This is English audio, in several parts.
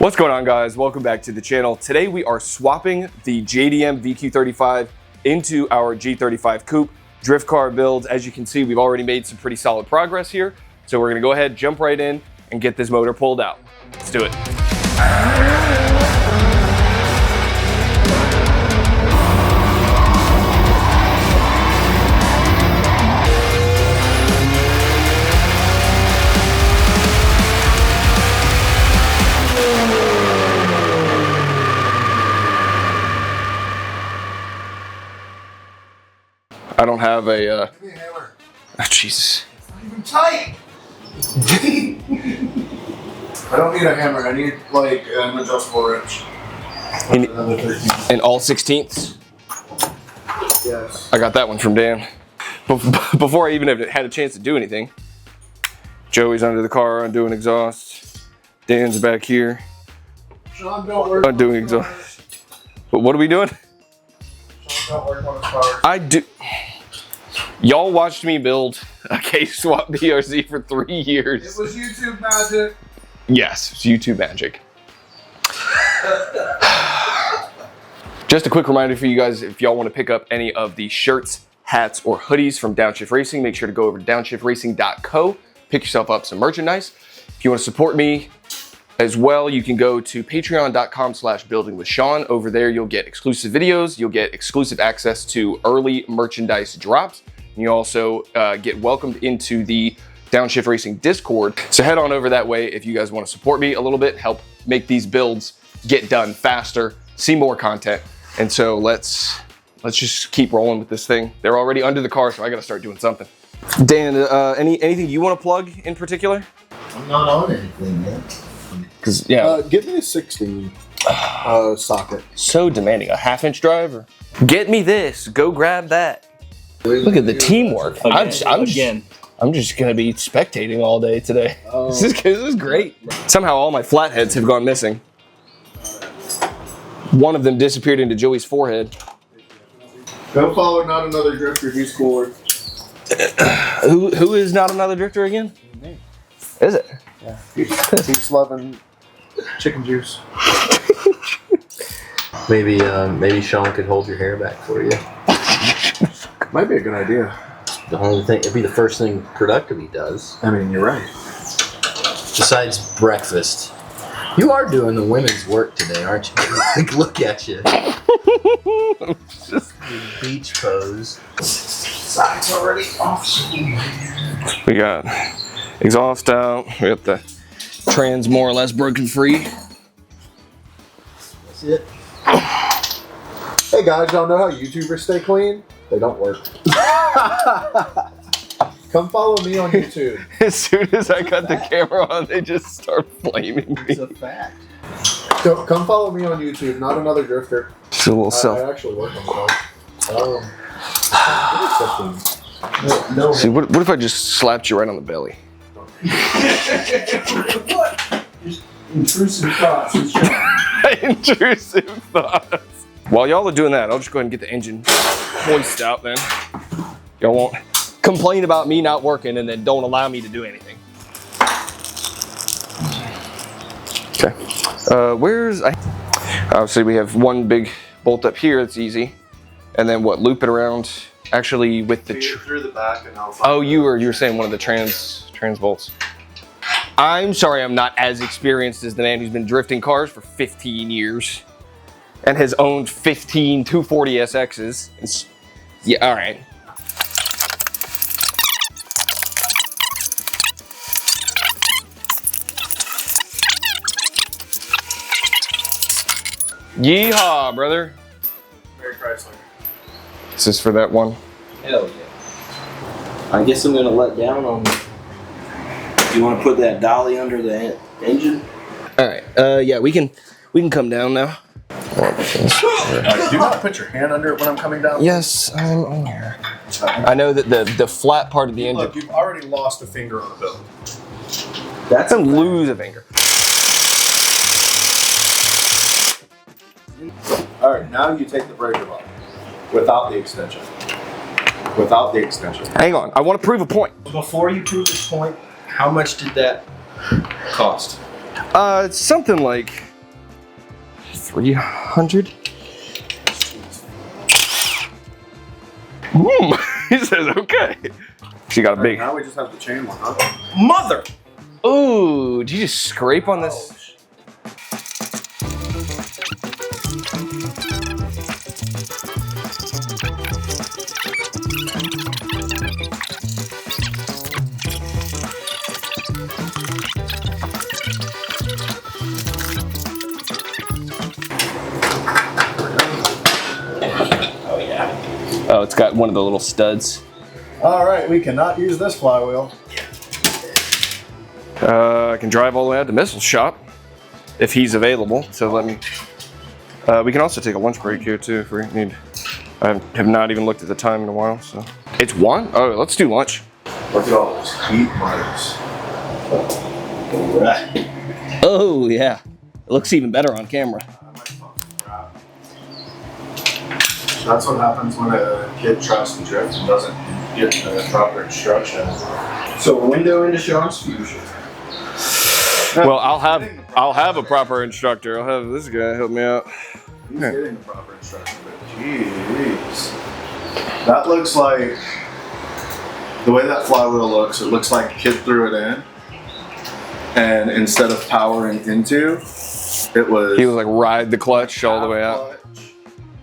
What's going on, guys? Welcome back to the channel. Today we are swapping the JDM VQ35 into our G35 coupe drift car build. As you can see, we've already made some pretty solid progress here. So we're gonna go ahead, jump right in and get this motor pulled out. Let's do it. I don't have a, Give me a hammer. Oh, Jesus. It's not even tight. I don't need a hammer. I need like an adjustable wrench. In all 16ths? Yes. I got that one from Dan. Before I even had a chance to do anything. Joey's under the car undoing exhaust. Dan's back here Sean, don't work undoing exhaust. But what are we doing? Sean, don't work on his car. I do. Y'all watched me build a K-Swap BRZ for 3 years. It was YouTube magic. Yes, it's YouTube magic. Just a quick reminder for you guys, if y'all want to pick up any of the shirts, hats, or hoodies from Downshift Racing, make sure to go over to downshiftracing.co, pick yourself up some merchandise. If you want to support me as well, you can go to patreon.com/buildingwithsean. Over there, you'll get exclusive videos, you'll get exclusive access to early merchandise drops. And you also get welcomed into the Downshift Racing Discord. So head on over that way if you guys want to support me a little bit, help make these builds get done faster, see more content. And so let's just keep rolling with this thing. They're already under the car, so I gotta start doing something. Dan, anything you want to plug in particular? I'm not on anything, man. Because yeah, Give me a 16 socket. so demanding. A 1/2-inch drive? Or... Get me this. Go grab that. Look at the teamwork. I'm just gonna be spectating all day today. This is great. Somehow all my flatheads have gone missing. One of them disappeared into Joey's forehead. Go follow Not Another Drifter. He's cooler. Who is Not Another Drifter again? Me. Is it? Yeah. He's loving chicken juice. Maybe Sean could hold your hair back for you. Might be a good idea. The only thing, it'd be the first thing productive he does. I mean, you're right. Besides breakfast. You are doing the women's work today, aren't you? Like, look at you. Just beach pose. Side's already off. We got exhaust out. We got the trans more or less broken free. That's it. Hey guys, y'all know how YouTubers stay clean? They don't work. Come follow me on YouTube. As soon as I got the camera on, they just start flaming me. It's a fact. Come follow me on YouTube. Not Another Drifter. Just a little self. I actually work on the No. See, what if I just slapped you right on the belly? Intrusive thoughts. Intrusive thoughts. While y'all are doing that, I'll just go ahead and get the engine hoist out then. Y'all won't complain about me not working and then don't allow me to do anything. Okay. Obviously we have one big bolt up here, that's easy. And then what, loop it around, actually with the... through the back and I'll Oh, you were saying one of the trans bolts. I'm sorry I'm not as experienced as the man who's been drifting cars for 15 years and has owned 15 240 SXs. Yeah, all right. Yeehaw, brother. Very Chrysler. Is this for that one? Hell yeah. I guess I'm gonna let down on. You want to put that dolly under the engine? All right. Yeah, we can come down now. Do not put your hand under it when I'm coming down. Yes, I'm on here. I know that the flat part of the engine. Look, you've already lost a finger on the build. That's a lose a finger. All right, now you take the breaker off without the extension. Without the extension. Hang on, I want to prove a point. Before you prove this point, how much did that cost? It's something like 300. He says okay. She got a big. Now we just have the chain one, huh? Mother! Ooh, did you just scrape on this? Oh yeah. Oh, it's got one of the little studs. All right, we cannot use this flywheel. I can drive all the way out to Missile Shop if he's available. So let me. We can also take a lunch break here too if we need. I have not even looked at the time in a while. So it's 1. Oh, let's do lunch. Look at all those heat marks. Oh yeah, it looks even better on camera. That's what happens when a kid tries to drift and doesn't get the proper instruction. So window into Sean's fusion. Well, I'll have a proper instructor. I'll have this guy help me out. He's getting the proper instruction, but jeez. That looks like, the way that flywheel looks, it looks like a kid threw it in, and instead of powering into, it was... He was like ride the clutch all the way out.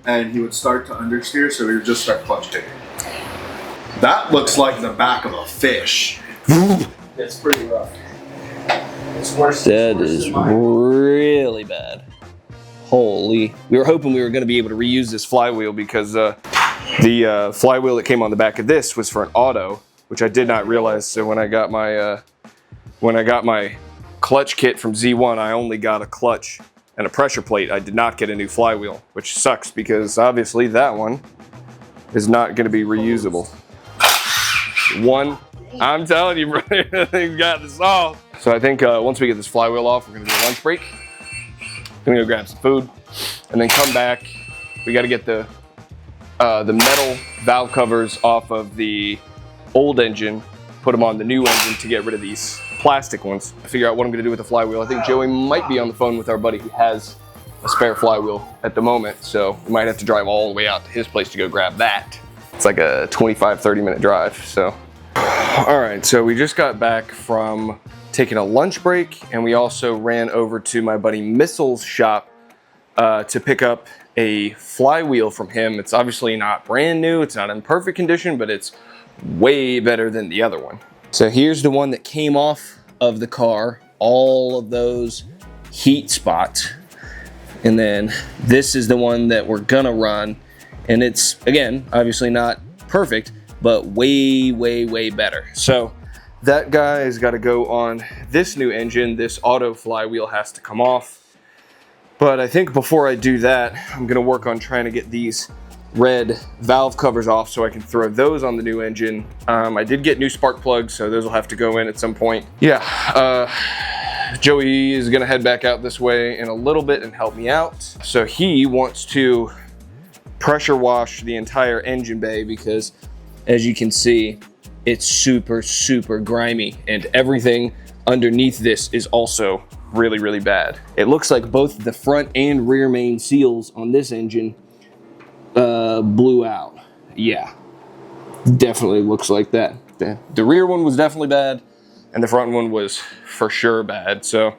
And he would start to understeer, so he would just start clutch kicking. That looks like the back of a fish. It's pretty rough. It's worse. That is really bad. Holy. We were hoping we were going to be able to reuse this flywheel because the flywheel that came on the back of this was for an auto, which I did not realize. So when I got my clutch kit from Z1, I only got a clutch and a pressure plate. I did not get a new flywheel, which sucks because obviously that one is not going to be reusable. I'm telling you, brother, they've got this off. So I think once we get this flywheel off, we're going to do a lunch break. Gonna go grab some food and then come back. We got to get the metal valve covers off of the old engine, put them on the new engine to get rid of these plastic ones. Figure out what I'm gonna do with the flywheel. I think Joey might be on the phone with our buddy who has a spare flywheel at the moment, so we might have to drive all the way out to his place to go grab that. It's like a 25-30 minute drive. So all right, so we just got back from taking a lunch break, and we also ran over to my buddy Missile's shop to pick up a flywheel from him. It's obviously not brand new, it's not in perfect condition, but it's way better than the other one. So here's the one that came off of the car, all of those heat spots. And then this is the one that we're gonna run. And it's, again, obviously not perfect, but way, way, way better. So that guy has got to go on this new engine. This auto flywheel has to come off. But I think before I do that, I'm gonna work on trying to get these red valve covers off so I can throw those on the new engine. I did get new spark plugs, so those will have to go in at some point. Yeah, Joey is gonna head back out this way in a little bit and help me out. So he wants to pressure wash the entire engine bay because, as you can see, it's super, super grimy, and everything underneath this is also really, really bad. It looks like both the front and rear main seals on this engine blew out. Yeah, definitely looks like that. The rear one was definitely bad, and the front one was for sure bad. So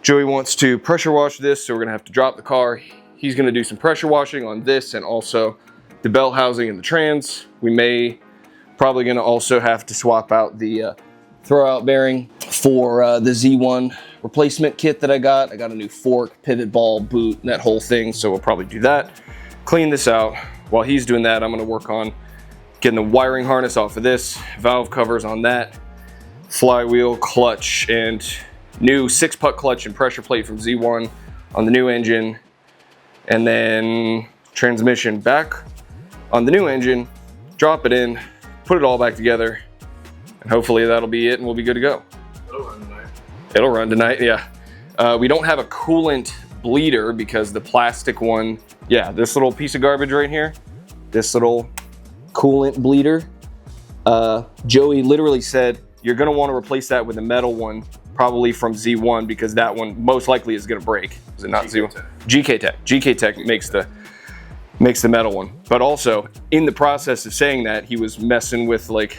Joey wants to pressure wash this, so we're gonna have to drop the car. He's gonna do some pressure washing on this and also the bell housing and the trans. We may probably gonna also have to swap out the throwout bearing for the Z1 replacement kit that I got. I got a new fork, pivot ball, boot, and that whole thing, so we'll probably do that. Clean this out. While he's doing that, I'm gonna work on getting the wiring harness off of this, valve covers on that, flywheel, clutch, and new 6-putt clutch and pressure plate from Z1 on the new engine, and then transmission back on the new engine, drop it in, put it all back together, and hopefully that'll be it and we'll be good to go. It'll run tonight. It'll run tonight, yeah. We don't have a coolant bleeder because the plastic one, yeah, this little piece of garbage right here, this little coolant bleeder, Joey literally said, you're gonna wanna replace that with a metal one probably from Z1 because that one most likely is gonna break. Is it not Z1? GK Tech. GK Tech makes the metal one. But also, in the process of saying that, he was messing with like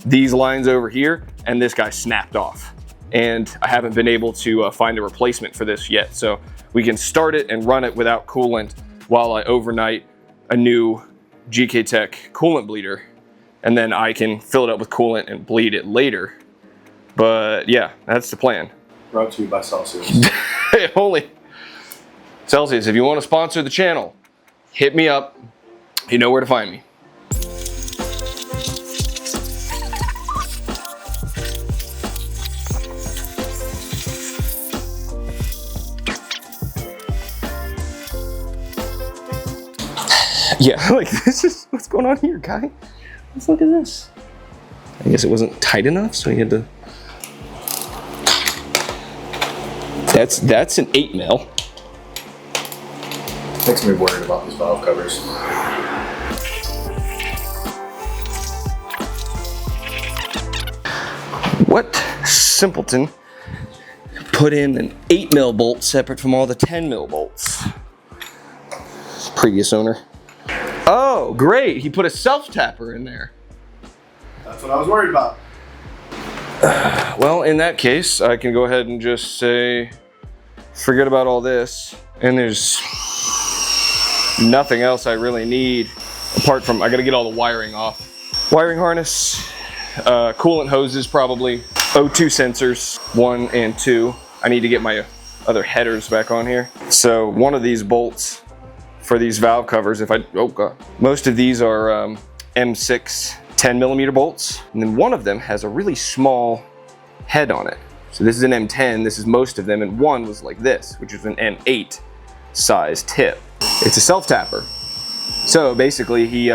these lines over here, and this guy snapped off. And I haven't been able to find a replacement for this yet. So we can start it and run it without coolant while I overnight a new GK Tech coolant bleeder. And then I can fill it up with coolant and bleed it later. But yeah, that's the plan. Brought to you by Celsius. Only Celsius, if you want to sponsor the channel, hit me up. You know where to find me. Yeah, like this is what's going on here, guy. Let's look at this. I guess it wasn't tight enough, so he had to. That's an 8 mil. Makes me worried about these valve covers. What simpleton put in an 8 mil bolt separate from all the 10 mil bolts? Previous owner. Oh, great. He put a self-tapper in there. That's what I was worried about. Well, in that case, I can go ahead and just say, forget about all this. And there's nothing else I really need apart from, I gotta get all the wiring off. Wiring harness, coolant hoses probably, O2 sensors, 1 and 2. I need to get my other headers back on here. So one of these bolts for these valve covers, oh god. Most of these are M6 10 millimeter bolts. And then one of them has a really small head on it. So this is an M10, this is most of them, and one was like this, which is an M8 size tip. It's a self-tapper. So basically he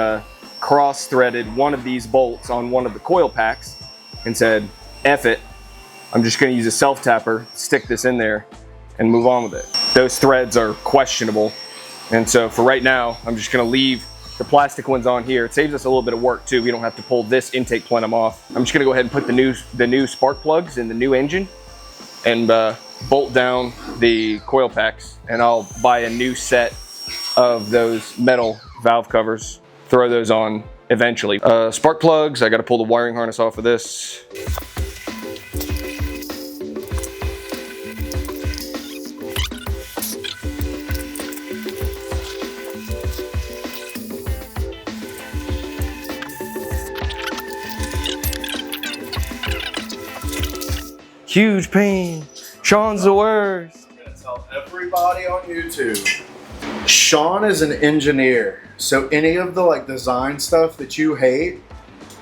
cross-threaded one of these bolts on one of the coil packs and said, F it, I'm just gonna use a self-tapper, stick this in there, and move on with it. Those threads are questionable. And so for right now, I'm just gonna leave the plastic ones on here. It saves us a little bit of work too. We don't have to pull this intake plenum off. I'm just gonna go ahead and put the new spark plugs in the new engine and bolt down the coil packs, and I'll buy a new set of those metal valve covers, throw those on eventually. Spark plugs, I gotta pull the wiring harness off of this. Huge pain. Sean's the worst. I'm gonna tell everybody on YouTube. Sean is an engineer, so any of the like design stuff that you hate,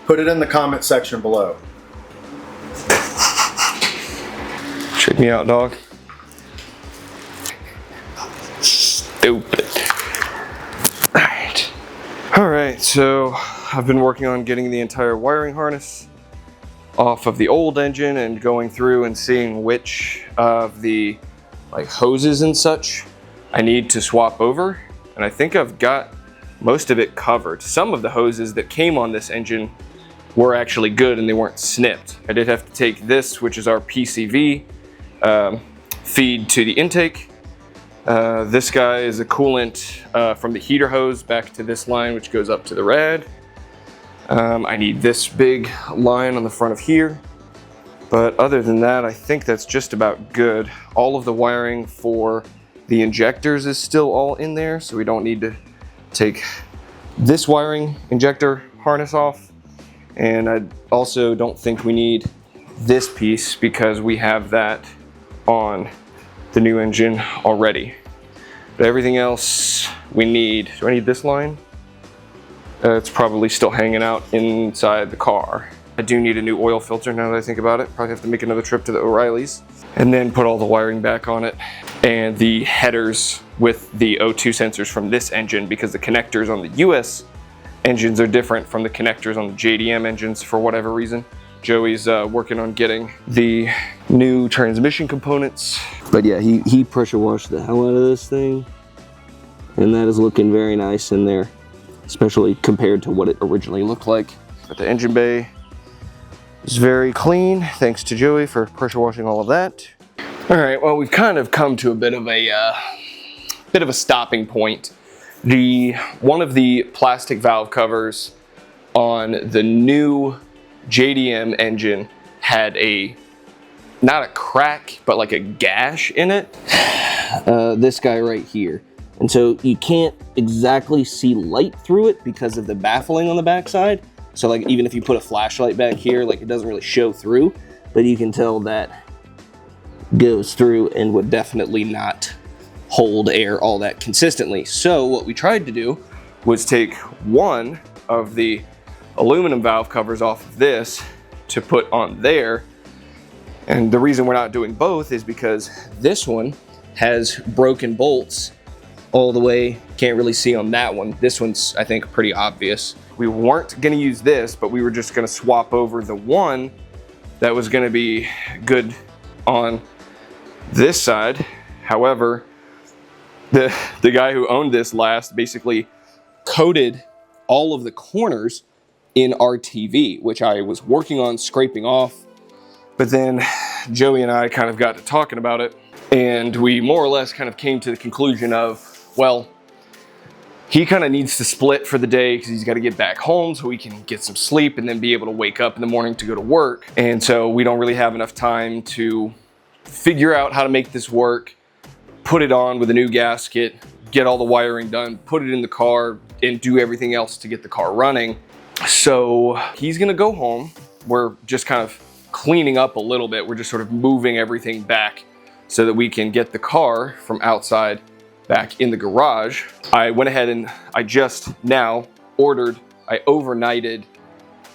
put it in the comment section below. Check me out, dog. Stupid. All right, so I've been working on getting the entire wiring harness off of the old engine and going through and seeing which of the like hoses and such I need to swap over. And I think I've got most of it covered. Some of the hoses that came on this engine were actually good and they weren't snipped. I did have to take this, which is our PCV feed to the intake. This guy is a coolant from the heater hose back to this line, which goes up to the rad. I need this big line on the front of here. But other than that, I think that's just about good. All of the wiring for the injectors is still all in there, so we don't need to take this wiring injector harness off. And I also don't think we need this piece because we have that on the new engine already. But everything else we need. Do I need this line? It's probably still hanging out inside the car. I do need a new oil filter now that I think about it. Probably have to make another trip to the O'Reilly's and then put all the wiring back on it. And the headers with the O2 sensors from this engine, because the connectors on the US engines are different from the connectors on the JDM engines for whatever reason. Joey's working on getting the new transmission components. But yeah, he pressure washed the hell out of this thing. And that is looking very nice in there, especially compared to what it originally looked like. Got the engine bay It's very clean, thanks to Joey for pressure washing all of that. All right, well, we've kind of come to a bit of a stopping point. One of the plastic valve covers on the new JDM engine had not a crack, but like a gash in it. This guy right here. And so you can't exactly see light through it because of the baffling on the backside. So like even if you put a flashlight back here, like it doesn't really show through, but you can tell that goes through and would definitely not hold air all that consistently. So what we tried to do was take one of the aluminum valve covers off of this to put on there. And the reason we're not doing both is because this one has broken bolts all the way. Can't really see on that one. This one's, I think, pretty obvious. We weren't gonna use this, but we were just gonna swap over the one that was gonna be good on this side. However, the guy who owned this last basically coated all of the corners in RTV, which I was working on scraping off. But then Joey and I kind of got to talking about it, and we more or less kind of came to the conclusion of, well, he kind of needs to split for the day because he's got to get back home so we can get some sleep and then be able to wake up in the morning to go to work. And so we don't really have enough time to figure out how to make this work, put it on with a new gasket, get all the wiring done, put it in the car, and do everything else to get the car running. So he's gonna go home. We're just kind of cleaning up a little bit. We're just sort of moving everything back so that we can get the car from outside back in the garage. I went ahead and I just now I overnighted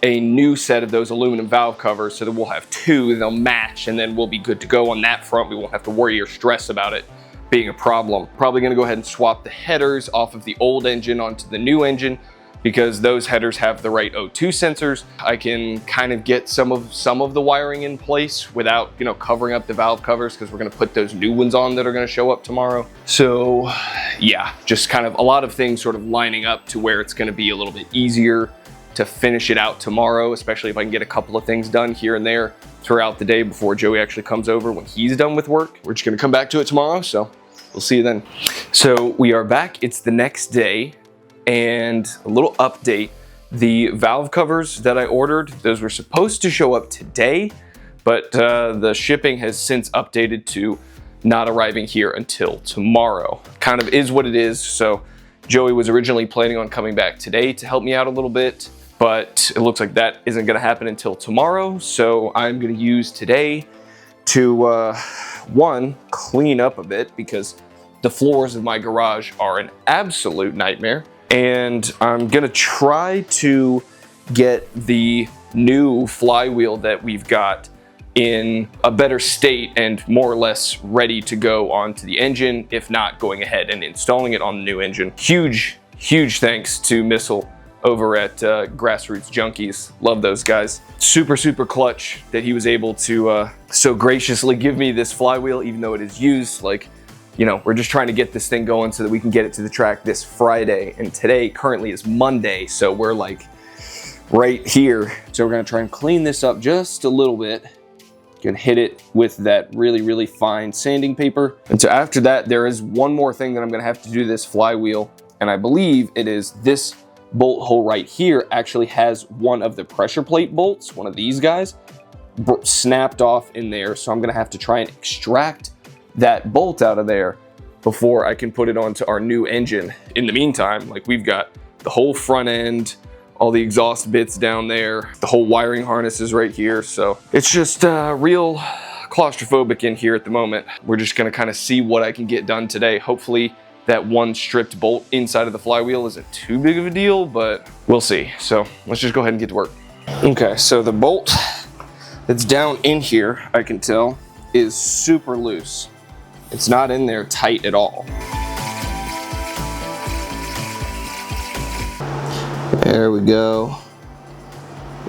a new set of those aluminum valve covers so that we'll have two and they'll match, and then we'll be good to go on that front. We won't have to worry or stress about it being a problem. Probably gonna go ahead and swap the headers off of the old engine onto the new engine because those headers have the right O2 sensors. I can kind of get some of the wiring in place without, you know, covering up the valve covers because we're gonna put those new ones on that are gonna show up tomorrow. So yeah, just kind of a lot of things sort of lining up to where it's gonna be a little bit easier to finish it out tomorrow, especially if I can get a couple of things done here and there throughout the day before Joey actually comes over when he's done with work. We're just gonna come back to it tomorrow, so we'll see you then. So we are back, it's the next day. And a little update, the valve covers that I ordered, those were supposed to show up today, but the shipping has since updated to not arriving here until tomorrow. Kind of is what it is. So Joey was originally planning on coming back today to help me out a little bit, but it looks like that isn't gonna happen until tomorrow. So I'm gonna use today to, one, clean up a bit because the floors of my garage are an absolute nightmare. And I'm gonna try to get the new flywheel that we've got in a better state and more or less ready to go onto the engine, if not going ahead and installing it on the new engine. Huge thanks to Missile over at Grassroots Junkies. Love those guys. Super clutch that he was able to so graciously give me this flywheel, even though it is used. Like, you know, we're just trying to get this thing going so that we can get it to the track this Friday. And today currently is Monday, so we're like right here. So we're gonna try and clean this up just a little bit. Gonna hit it with that really fine sanding paper. And so after that, there is one more thing that I'm gonna have to do this flywheel. And I believe it is this bolt hole right here actually has one of the pressure plate bolts, one of these guys, snapped off in there. So I'm gonna have to try and extract that bolt out of there before I can put it onto our new engine. In the meantime, like, we've got the whole front end, all the exhaust bits down there, the whole wiring harness is right here. So it's just real claustrophobic in here at the moment. We're just gonna kind of see what I can get done today. Hopefully that one stripped bolt inside of the flywheel isn't too big of a deal, but we'll see. So let's just go ahead and get to work. Okay, so the bolt that's down in here, I can tell, is super loose. It's not in there tight at all. There we go.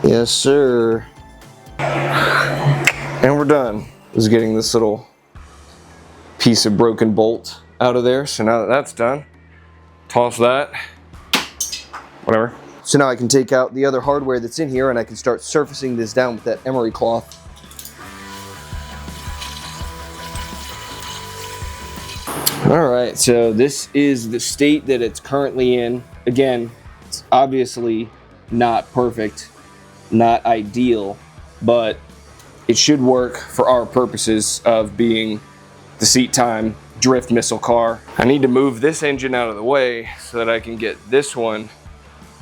Yes, sir. And we're done. Just getting this little piece of broken bolt out of there. So now that that's done, toss that, whatever. So now I can take out the other hardware that's in here and I can start surfacing this down with that emery cloth. All right, so this is the state that it's currently in. Again, it's obviously not perfect, not ideal, but it should work for our purposes of being the seat time drift missile car. I need to move this engine out of the way so that I can get this one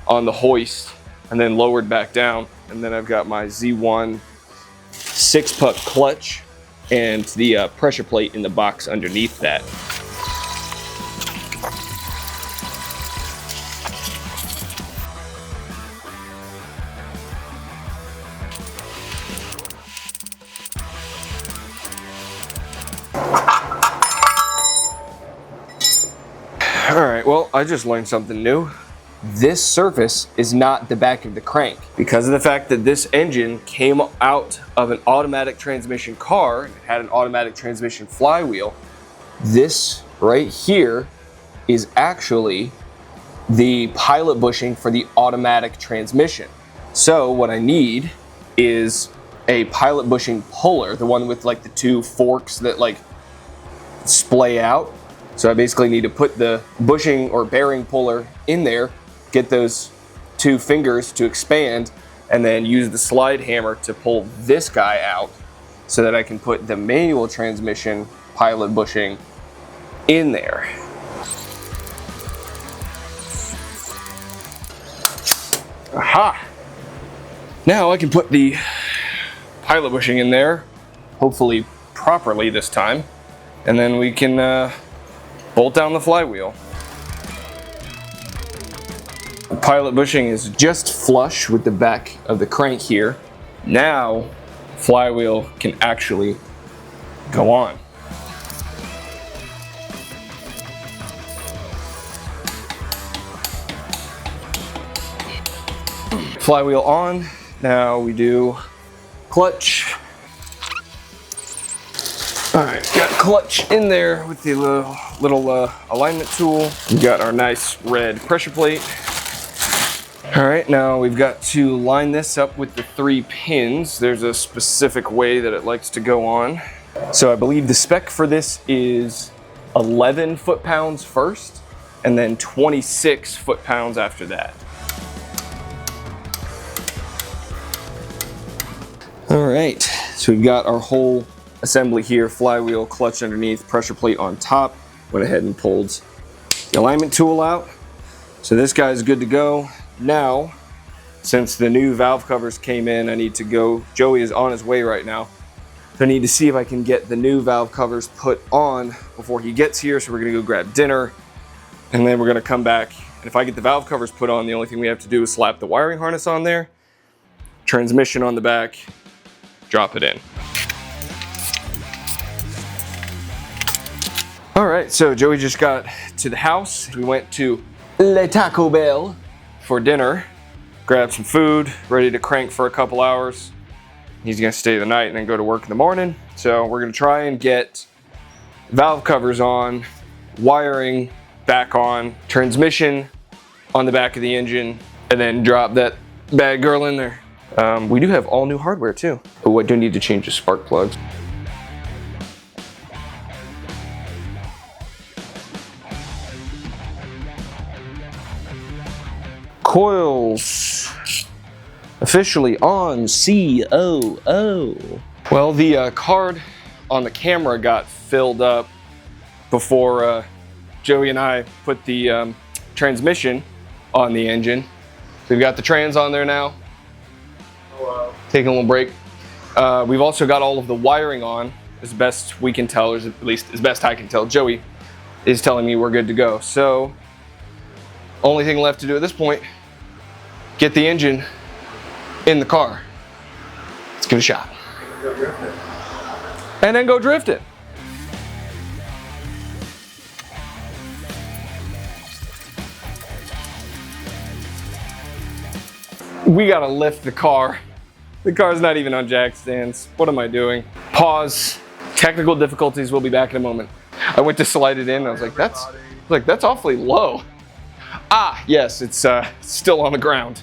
on the hoist and then lowered back down. And then I've got my Z1 6-puck clutch and the pressure plate in the box underneath that. All right, well, I just learned something new. This surface is not the back of the crank. Because of the fact that this engine came out of an automatic transmission car, it had an automatic transmission flywheel, this right here is actually the pilot bushing for the automatic transmission. So what I need is a pilot bushing puller, the one with like the two forks that like splay out. So I basically need to put the bushing or bearing puller in there, get those two fingers to expand, and then use the slide hammer to pull this guy out so that I can put the manual transmission pilot bushing in there. Aha! Now I can put the pilot bushing in there, hopefully properly this time, and then we can bolt down the flywheel. The pilot bushing is just flush with the back of the crank here. Now, flywheel can actually go on. Flywheel on. Now we do clutch. All right, got clutch in there with the little alignment tool. We got our nice red pressure plate. All right, now we've got to line this up with the 3 pins. There's a specific way that it likes to go on. So I believe the spec for this is 11 foot-pounds first, and then 26 foot-pounds after that. All right, so we've got our whole assembly here, flywheel, clutch underneath, pressure plate on top. Went ahead and pulled the alignment tool out. So this guy's good to go. Now, since the new valve covers came in, I need to go, Joey is on his way right now. So I need to see if I can get the new valve covers put on before he gets here. So we're gonna go grab dinner and then we're gonna come back. And if I get the valve covers put on, the only thing we have to do is slap the wiring harness on there, transmission on the back, drop it in. All right, so Joey just got to the house. We went to Le Taco Bell for dinner, grabbed some food, ready to crank for a couple hours. He's gonna stay the night and then go to work in the morning. So we're gonna try and get valve covers on, wiring back on, transmission on the back of the engine, and then drop that bad girl in there. We do have all new hardware too. Oh, I do need to change the spark plugs. Coils officially on COO. Well, the card on the camera got filled up before Joey and I put the transmission on the engine. We've got the trans on there now. Taking a little break. We've also got all of the wiring on, as best we can tell, or at least as best I can tell. Joey is telling me we're good to go. So, only thing left to do at this point, get the engine in the car. Let's give it a shot. And then go drifting. We gotta lift the car. The car's not even on jack stands. What am I doing? Pause. Technical difficulties. We'll be back in a moment. I went to slide it in. I was like, that's awfully low. Ah, yes, it's still on the ground.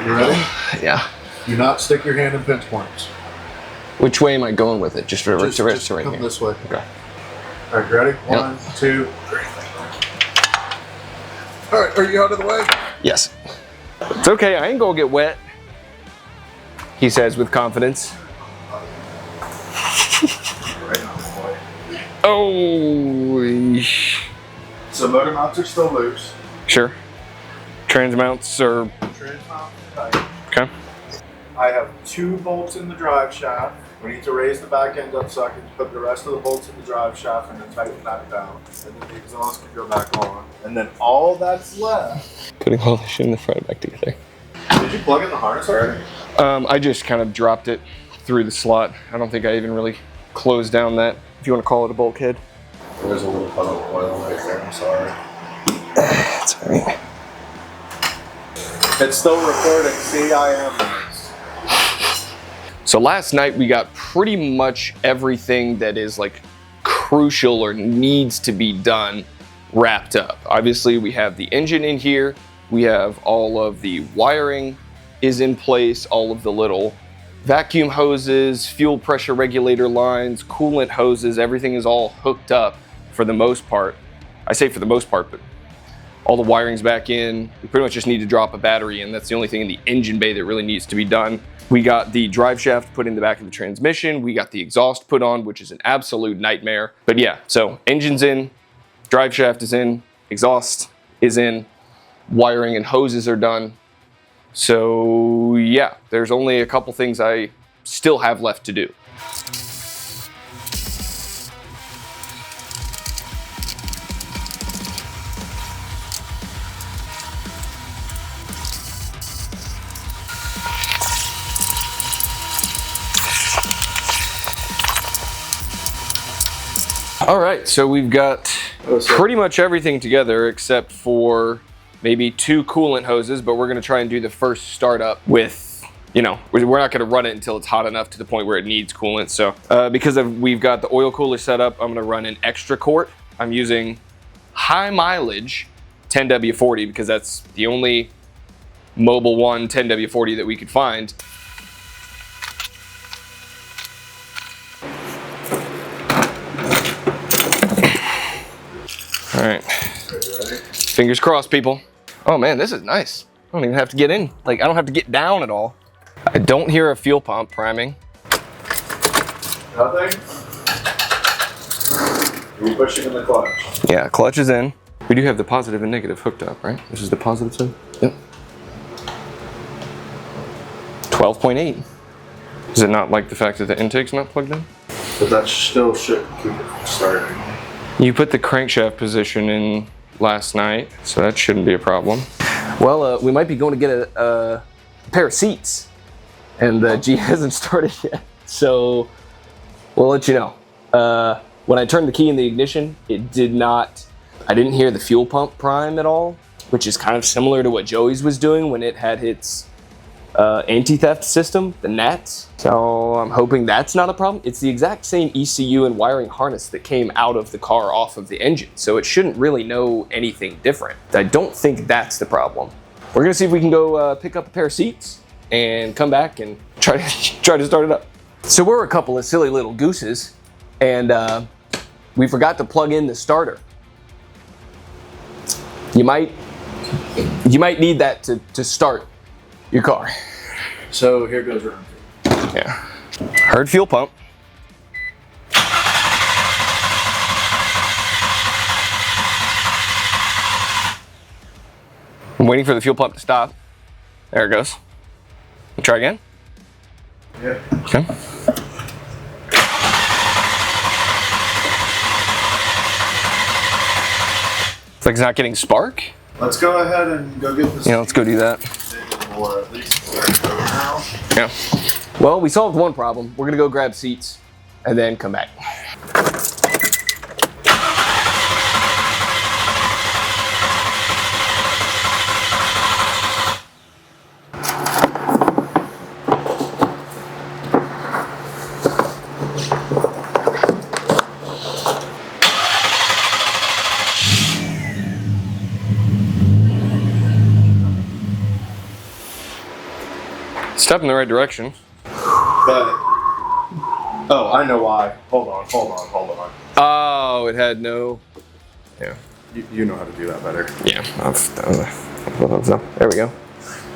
You ready? Yeah. Do not stick your hand in pinch points. Which way am I going with it? Just right Just here. come this way. Okay. All right, you ready? One, two, three. All right, are you out of the way? Yes. It's okay, I ain't gonna get wet, he says with confidence. Right on the way. Oh, So motor mounts are still loose. sure. Trans mounts are Trans mount is tight. okay. I have 2 bolts in the drive shaft. We need to raise the back end up so I can put the rest of the bolts in the drive shaft and then tighten that down. And then the exhaust can go back on. And then all that's left. Putting all this shit in the front back together. Did you plug in the harness already? I just kind of dropped it through the slot. I don't think I even really closed down that, if you want to call it a bulkhead. There's a little puddle of oil right there, I'm sorry. That's all right. It's still recording, see, I am nice. So last night we got pretty much everything that is like crucial or needs to be done wrapped up. Obviously we have the engine in here, we have all of the wiring is in place, all of the little vacuum hoses, fuel pressure regulator lines, coolant hoses, everything is all hooked up for the most part. I say for the most part, but all the wiring's back in. We pretty much just need to drop a battery in. That's the only thing in the engine bay that really needs to be done. We got the drive shaft put in the back of the transmission. We got the exhaust put on, which is an absolute nightmare. But yeah, so engine's in, drive shaft is in, exhaust is in, wiring and hoses are done. So yeah, there's only a couple things I still have left to do. All right, so we've got pretty much everything together except for maybe 2 coolant hoses, but we're gonna try and do the first startup with, you know, we're not gonna run it until it's hot enough to the point where it needs coolant. So because we've got the oil cooler set up, I'm gonna run an extra quart. I'm using high mileage 10W40 because that's the only Mobil 1 10W40 that we could find. All right, fingers crossed, people. Oh man, this is nice. I don't even have to get in. Like, I don't have to get down at all. I don't hear a fuel pump priming. Nothing? Are you pushing in the clutch? Yeah, clutch is in. We do have the positive and negative hooked up, right? This is the positive side? Yep. 12.8. Is it not like the fact that the intake's not plugged in? But that still should keep it from starting. You put the crankshaft position in last night, so that shouldn't be a problem. Well, we might be going to get a pair of seats, and the G hasn't started yet, so we'll let you know. When I turned the key in the ignition, it did not, I didn't hear the fuel pump prime at all, which is kind of similar to what Joey's was doing when it had its anti-theft system, the NATS. So I'm hoping that's not a problem. It's the exact same ECU and wiring harness that came out of the car off of the engine, so it shouldn't really know anything different. I don't think that's the problem. We're gonna see if we can go pick up a pair of seats and come back and try to start it up. So we're a couple of silly little gooses, and we forgot to plug in the starter. You might need that to start your car. So here goes round 2. Yeah. Heard fuel pump. I'm waiting for the fuel pump to stop. There it goes. Try again. Yeah. Okay. It's like it's not getting spark. Let's go ahead and go get this. Yeah, let's go do that. Or at least start over now. Yeah. Well, we solved one problem. We're gonna go grab seats and then come back. Step in the right direction. But, oh, I know why. Hold on. Oh, it had no. Yeah. You know how to do that better. Yeah. There we go.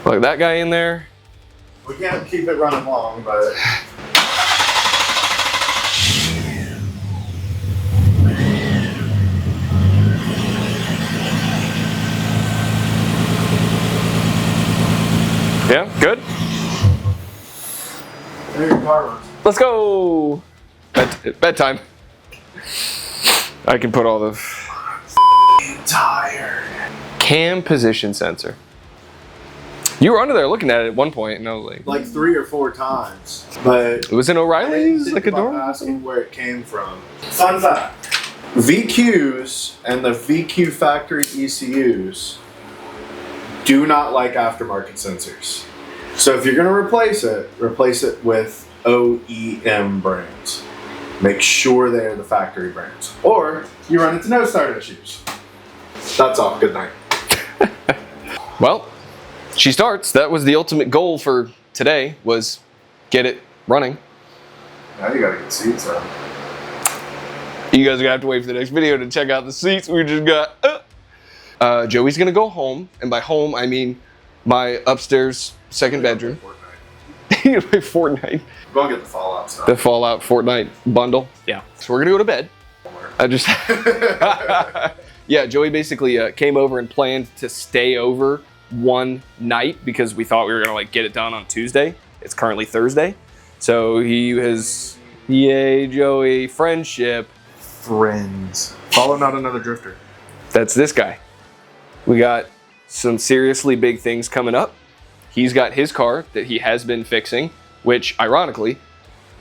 Look, that guy in there. We can't keep it running long, but. Yeah, good. There your car runs. Let's go. Bedtime. I can put all the. Tired. Cam position sensor. You were under there looking at it at one point, and I was like 3 or 4 times, but it was in O'Reilly's, I like a door. Asking where it came from. Fun fact: VQs and the VQ factory ECUs do not like aftermarket sensors. So if you're going to replace it with OEM brands. Make sure they're the factory brands, or you run into no start issues. That's all. Good night. Well, she starts. That was the ultimate goal for today, was get it running. Now you gotta get seats up. You guys are gonna have to wait for the next video to check out the seats we just got. Joey's gonna go home, and by home I mean my upstairs second bedroom. You play Fortnite. Go get the Fallout stuff. The Fallout Fortnite bundle. Yeah. So we're gonna go to bed. I just. Yeah, Joey basically came over and planned to stay over one night because we thought we were gonna like get it done on Tuesday. It's currently Thursday, so he has, yay Joey, friendship. Friends. Follow not another drifter. That's this guy. We got some seriously big things coming up. He's got his car that he has been fixing, which ironically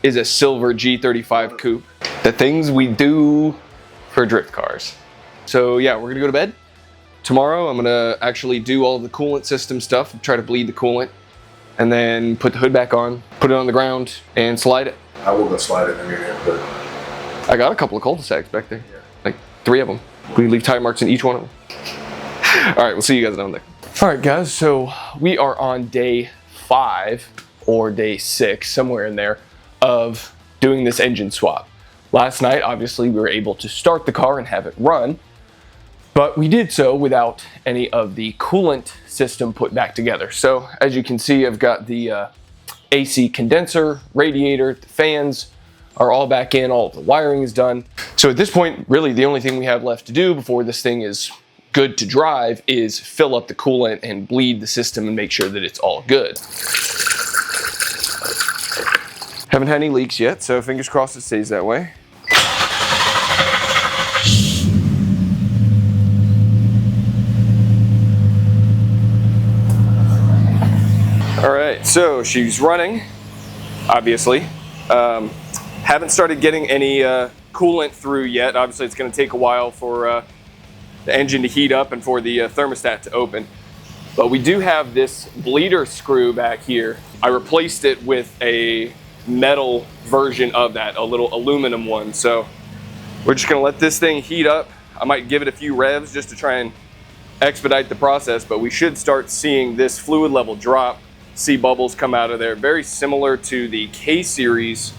is a silver G35 coupe. The things we do for drift cars. So yeah, we're gonna go to bed. Tomorrow I'm gonna actually do all the coolant system stuff, try to bleed the coolant, and then put the hood back on, put it on the ground, and slide it. I will go slide it in your hand, but I got a couple of cul-de-sacs back there. Yeah. Like 3 of them. We leave tire marks in each one of them. All right, we'll see you guys down there. All right, guys, so we are on day 5 or day 6, somewhere in there, of doing this engine swap. Last night, obviously, we were able to start the car and have it run, but we did so without any of the coolant system put back together. So as you can see, I've got the AC condenser, radiator, the fans are all back in, all of the wiring is done. So at this point, really the only thing we have left to do before this thing is good to drive is fill up the coolant and bleed the system and make sure that it's all good. Haven't had any leaks yet, so fingers crossed it stays that way. All right, so she's running, obviously. Haven't started getting any coolant through yet. Obviously, it's gonna take a while for the engine to heat up and for the thermostat to open. But we do have this bleeder screw back here. I replaced it with a metal version of that, a little aluminum one. So we're just gonna let this thing heat up. I might give it a few revs just to try and expedite the process, but we should start seeing this fluid level drop, see bubbles come out of there, very similar to the K-Series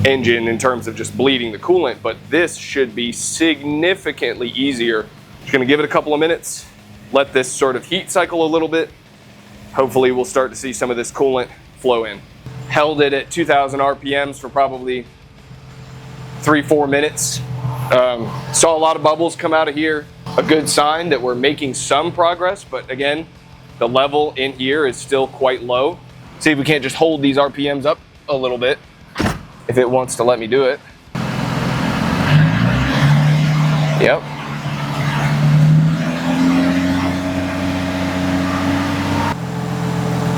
engine in terms of just bleeding the coolant, but this should be significantly easier. Just gonna give it a couple of minutes, let this sort of heat cycle a little bit. Hopefully we'll start to see some of this coolant flow in. Held it at 2,000 RPMs for probably 3-4 minutes. Saw a lot of bubbles come out of here. A good sign that we're making some progress, but again, the level in here is still quite low. See if we can't just hold these RPMs up a little bit, if it wants to let me do it. Yep.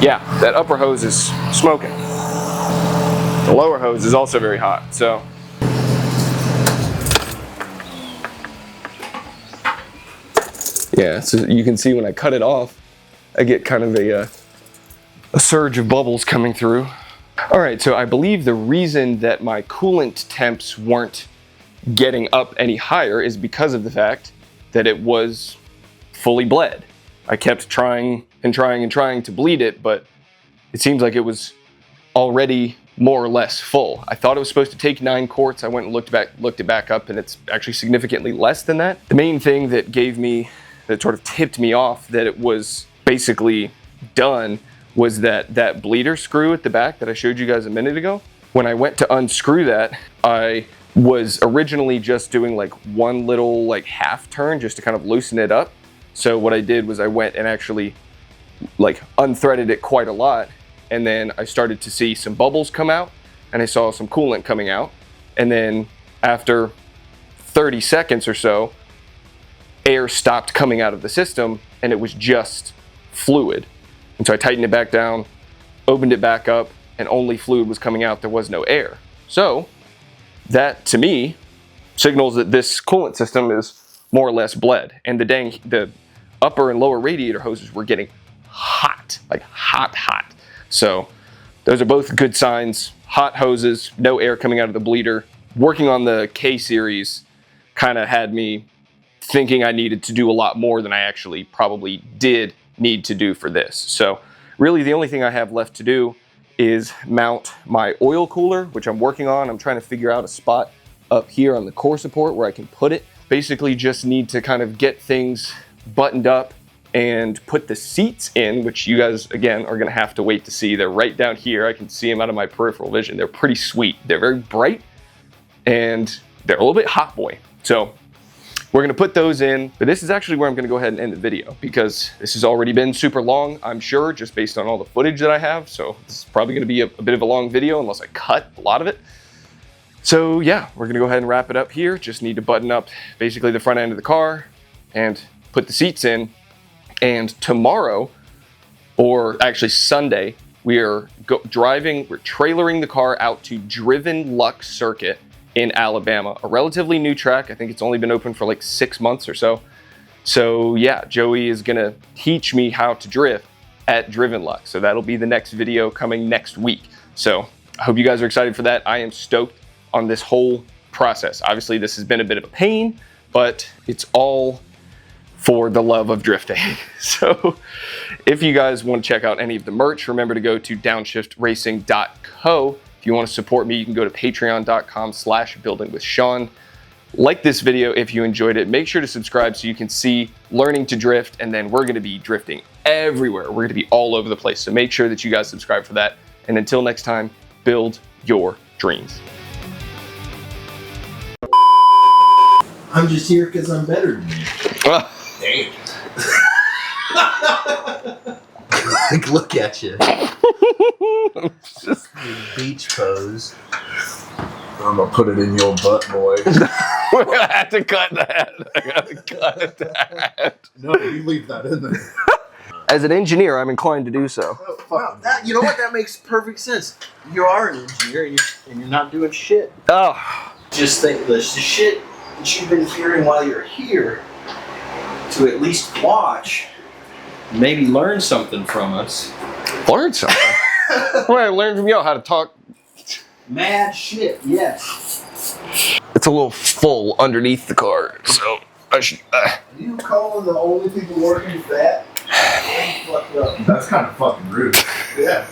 yeah, that upper hose is smoking. The lower hose is also very hot, so. Yeah, so you can see when I cut it off, I get kind of a surge of bubbles coming through. All right, so I believe the reason that my coolant temps weren't getting up any higher is because of the fact that it was fully bled. I kept trying and trying and trying to bleed it, but it seems like it was already more or less full. I thought it was supposed to take 9 quarts. I went and looked it back up, and it's actually significantly less than that. The main thing that sort of tipped me off that it was basically done was that bleeder screw at the back that I showed you guys a minute ago. When I went to unscrew that, I was originally just doing like one little like half turn just to kind of loosen it up. So what I did was I went and actually like unthreaded it quite a lot, and then I started to see some bubbles come out, and I saw some coolant coming out, and then after 30 seconds or so, air stopped coming out of the system, and it was just fluid. And so I tightened it back down, opened it back up, and only fluid was coming out. There was no air. So that, to me, signals that this coolant system is more or less bled. And the upper and lower radiator hoses were getting hot, like hot. So those are both good signs. Hot hoses, no air coming out of the bleeder. Working on the K series kind of had me thinking I needed to do a lot more than I actually probably did need to do for this. So really the only thing I have left to do is mount my oil cooler, which I'm working on. I'm trying to figure out a spot up here on the core support where I can put it. Basically just need to kind of get things buttoned up and put the seats in, which you guys, again, are gonna have to wait to see. They're right down here. I can see them out of my peripheral vision. They're pretty sweet. They're very bright, and they're a little bit hot boy. So we're gonna put those in, but this is actually where I'm gonna go ahead and end the video because this has already been super long, I'm sure, just based on all the footage that I have. So this is probably gonna be a bit of a long video unless I cut a lot of it. So yeah, we're gonna go ahead and wrap it up here. Just need to button up basically the front end of the car and put the seats in. And tomorrow, or actually Sunday, we're trailering the car out to Driven Luck Circuit in Alabama, a relatively new track. I think it's only been open for like 6 months or so. So yeah, Joey is gonna teach me how to drift at Driven Luck. So that'll be the next video coming next week. So I hope you guys are excited for that. I am stoked on this whole process. Obviously this has been a bit of a pain, but it's all for the love of drifting. So if you guys want to check out any of the merch, remember to go to downshiftracing.co. If you want to support me, you can go to patreon.com/buildingwithsean. Like this video if you enjoyed it. Make sure to subscribe so you can see learning to drift, and then we're going to be drifting everywhere. We're going to be all over the place. So make sure that you guys subscribe for that. And until next time, build your dreams. I'm just here because I'm better than you. Damn. Like, look at you. Just beach pose. I'm gonna put it in your butt, boy. We're gonna have to cut that. I gotta cut that. No, you leave that in there. As an engineer, I'm inclined to do so. Wow, you know what? That makes perfect sense. You are an engineer and you're not doing shit. Oh. Just think the shit that you've been hearing while you're here, to at least watch, maybe learn something from us. Learn something? Well, I learned from y'all how to talk. Mad shit, yes. It's a little full underneath the car, so I should. Are you calling the only people working fat? That's kind of fucking rude. Yeah.